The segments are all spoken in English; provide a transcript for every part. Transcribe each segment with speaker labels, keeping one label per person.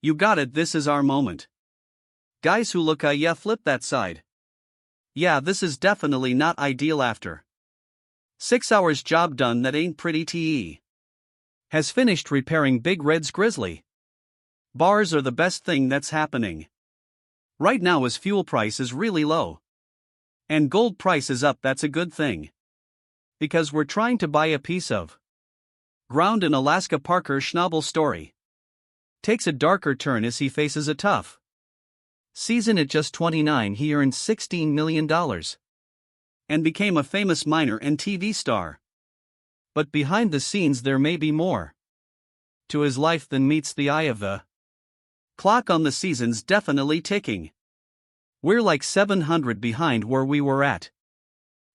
Speaker 1: You got it, this is our moment. Guys who look yeah, flip that side. Yeah, this is definitely not ideal after 6 hours job done, that ain't pretty. Te has finished repairing Big Red's grizzly. Bars are the best thing that's happening right now as fuel price is really low. And gold price is up, that's a good thing. Because we're trying to buy a piece of ground in Alaska. Parker Schnabel's story takes a darker turn as he faces a tough season. At just 29, he earned $16 million and became a famous miner and TV star. But behind the scenes there may be more to his life than meets the eye. Of the clock on the season's definitely ticking. We're like 700 behind where we were at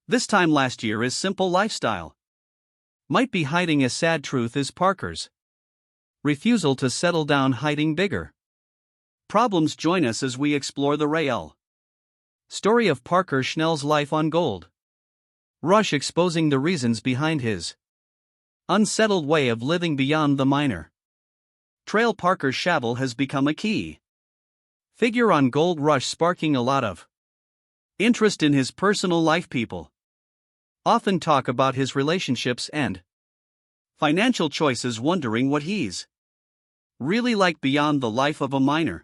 Speaker 1: this time last year. His simple lifestyle might be hiding a sad truth, is Parker's refusal to settle down hiding bigger problems. Join us as we explore the real story of Parker Schnell's life on Gold Rush, exposing the reasons behind his unsettled way of living beyond the miner trail. Parker Schnabel has become a key figure on Gold Rush, sparking a lot of interest in his personal life. People often talk about his relationships and financial choices, wondering what he's really like beyond the life of a miner.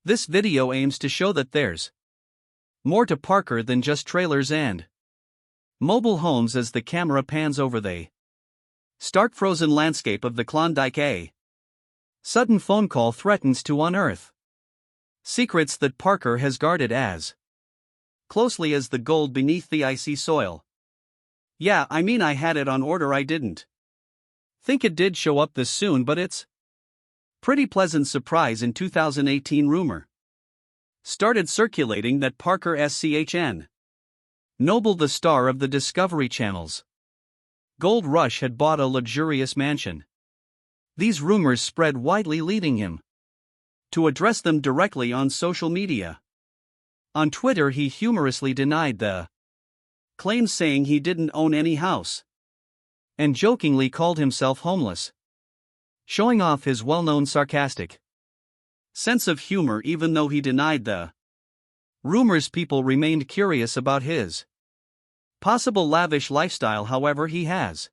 Speaker 1: This video aims to show that there's more to Parker than just trailers and mobile homes. As the camera pans over the stark frozen landscape of the Klondike, a sudden phone call threatens to unearth secrets that Parker has guarded as closely as the gold beneath the icy soil. Yeah, I mean, I had it on order. I didn't think it did show up this soon, but it's pretty pleasant surprise. In 2018, rumor started circulating that Parker Schnabel, the star of the Discovery Channel's Gold Rush, had bought a luxurious mansion. These rumors spread widely, leading him to address them directly on social media. On Twitter, he humorously denied the claims, saying he didn't own any house and jokingly called himself homeless, showing off his well-known sarcastic sense of humor. Even though he denied the rumors, people remained curious about his possible lavish lifestyle. However, he has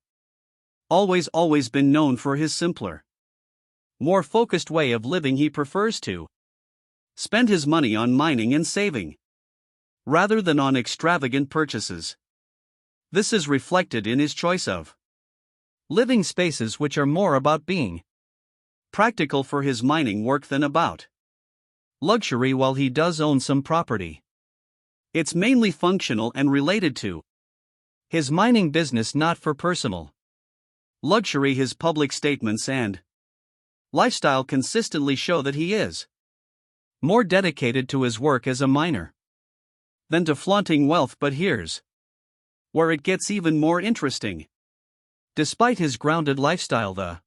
Speaker 1: always been known for his simpler, more focused way of living. He prefers to spend his money on mining and saving rather than on extravagant purchases. This is reflected in his choice of living spaces, which are more about being practical for his mining work than about luxury. While he does own some property, it's mainly functional and related to his mining business, not for personal luxury. His public statements and lifestyle consistently show that he is more dedicated to his work as a miner than to flaunting wealth. But here's where it gets even more interesting. Despite his grounded lifestyle, the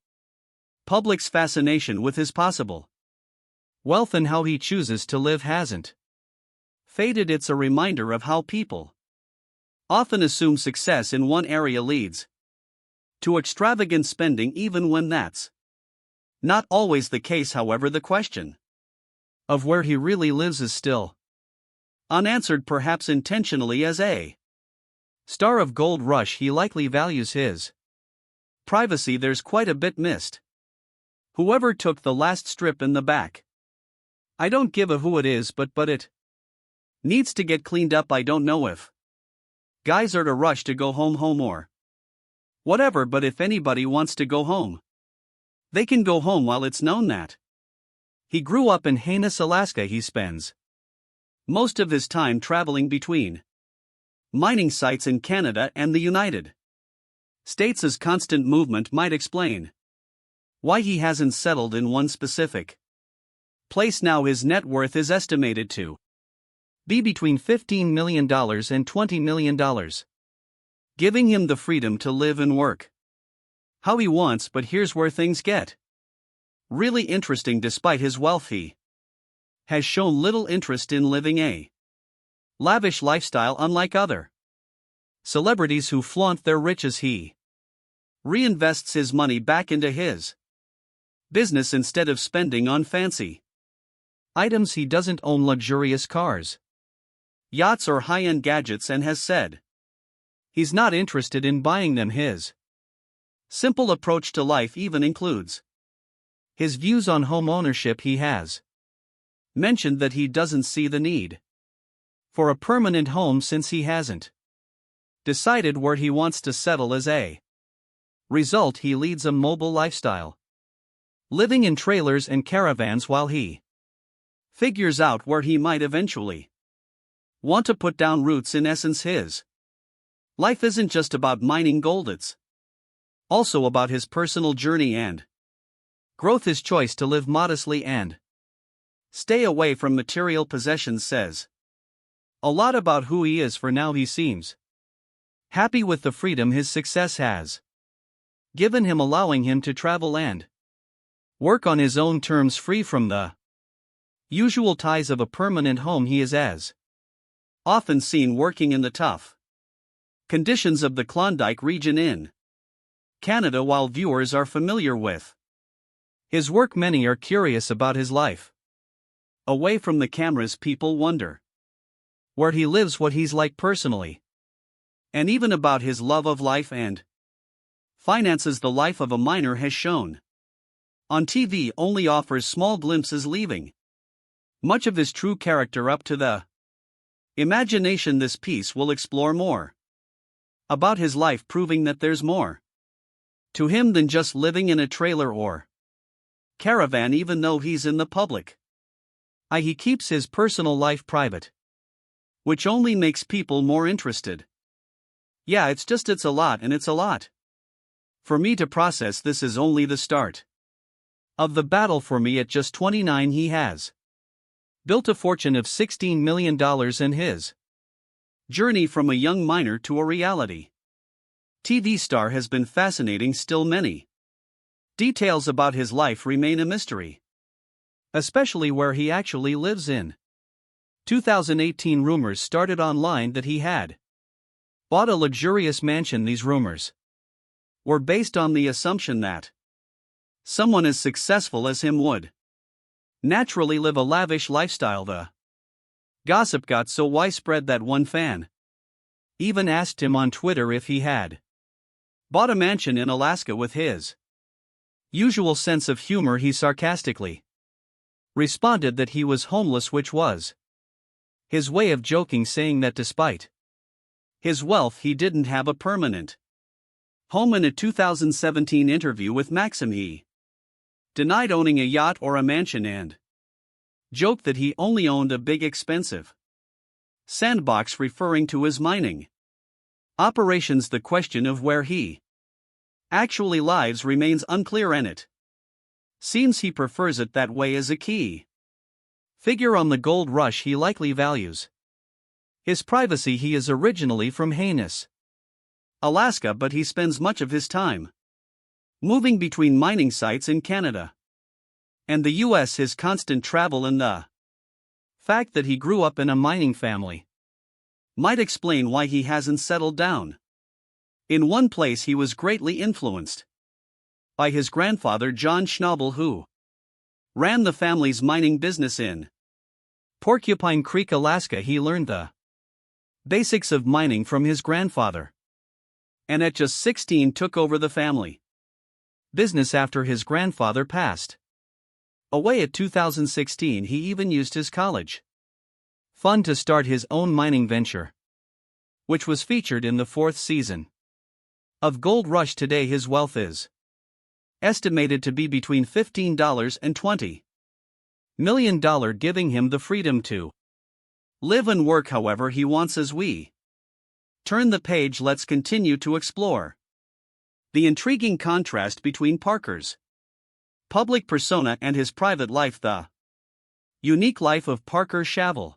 Speaker 1: public's fascination with his possible wealth and how he chooses to live hasn't faded. It's a reminder of how people often assume success in one area leads to extravagant spending, even when that's not always the case. However, the question of where he really lives is still unanswered, perhaps intentionally. As a star of Gold Rush, he likely values his privacy. There's quite a bit missed. Whoever took the last strip in the back, I don't give a who it is, but it needs to get cleaned up. I don't know if guys are to rush to go home or whatever, but if anybody wants to go home, they can go home while it's known that he grew up in Haines, Alaska. He spends most of his time traveling between mining sites in Canada and the United States. His constant movement might explain why he hasn't settled in one specific place. Now his net worth is estimated to be between $15 million and $20 million, giving him the freedom to live and work how he wants. But here's where things get really interesting. Despite his wealth, he has shown little interest in living a lavish lifestyle. Unlike other celebrities who flaunt their riches, he reinvests his money back into his business instead of spending on fancy items. He doesn't own luxurious cars, yachts, or high-end gadgets, and has said he's not interested in buying them. His simple approach to life even includes his views on home ownership. He has mentioned that he doesn't see the need for a permanent home since he hasn't decided where he wants to settle. As a result, he leads a mobile lifestyle, living in trailers and caravans while he figures out where he might eventually want to put down roots. In essence, his life isn't just about mining gold, it's also about his personal journey and growth. His choice to live modestly and stay away from material possessions says a lot about who he is. For now, he seems happy with the freedom his success has given him, allowing him to travel and work on his own terms, free from the usual ties of a permanent home. He is as often seen working in the tough conditions of the Klondike region in Canada. While viewers are familiar with his work, many are curious about his life away from the cameras. People wonder where he lives, what he's like personally, and even about his love of life and finances. The life of a miner has shown on TV only offers small glimpses, leaving much of his true character up to the imagination. This piece will explore more about his life, proving that there's more to him than just living in a trailer or caravan. Even though he's in the public eye, he keeps his personal life private, which only makes people more interested. Yeah, it's a lot, and it's a lot for me to process. This is only the start of the battle for me. At just 29, he has built a fortune of $16 million, and his journey from a young miner to a reality TV star has been fascinating. Still, many details about his life remain a mystery, especially where he actually lives. In 2018, rumors started online that he had bought a luxurious mansion. These rumors were based on the assumption that someone as successful as him would naturally live a lavish lifestyle. The gossip got so widespread that one fan even asked him on Twitter if he had bought a mansion in Alaska. With his usual sense of humor, he sarcastically responded that he was homeless, which was his way of joking, saying that despite his wealth, he didn't have a permanent home. In a 2017 interview with Maxim, he denied owning a yacht or a mansion and joked that he only owned a big expensive sandbox, referring to his mining operations. The question of where he actually lives remains unclear, and it seems he prefers it that way. As a key figure on the gold rush, he likely values his privacy. He is originally from Haines, Alaska, but he spends much of his time moving between mining sites in Canada and the US. His constant travel and the fact that he grew up in a mining family might explain why he hasn't settled down in one place. He was greatly influenced by his grandfather, John Schnabel, who ran the family's mining business in Porcupine Creek, Alaska. He learned the basics of mining from his grandfather, and at just 16 took over the family business after his grandfather passed away. At 2016, he even used his college fund to start his own mining venture, which was featured in the 4th season of Gold Rush. Today, his wealth is estimated to be between $15 and $20 million, giving him the freedom to live and work however he wants. As we turn the page, let's continue to explore the intriguing contrast between Parker's public persona and his private life. The unique life of Parker Schnabel.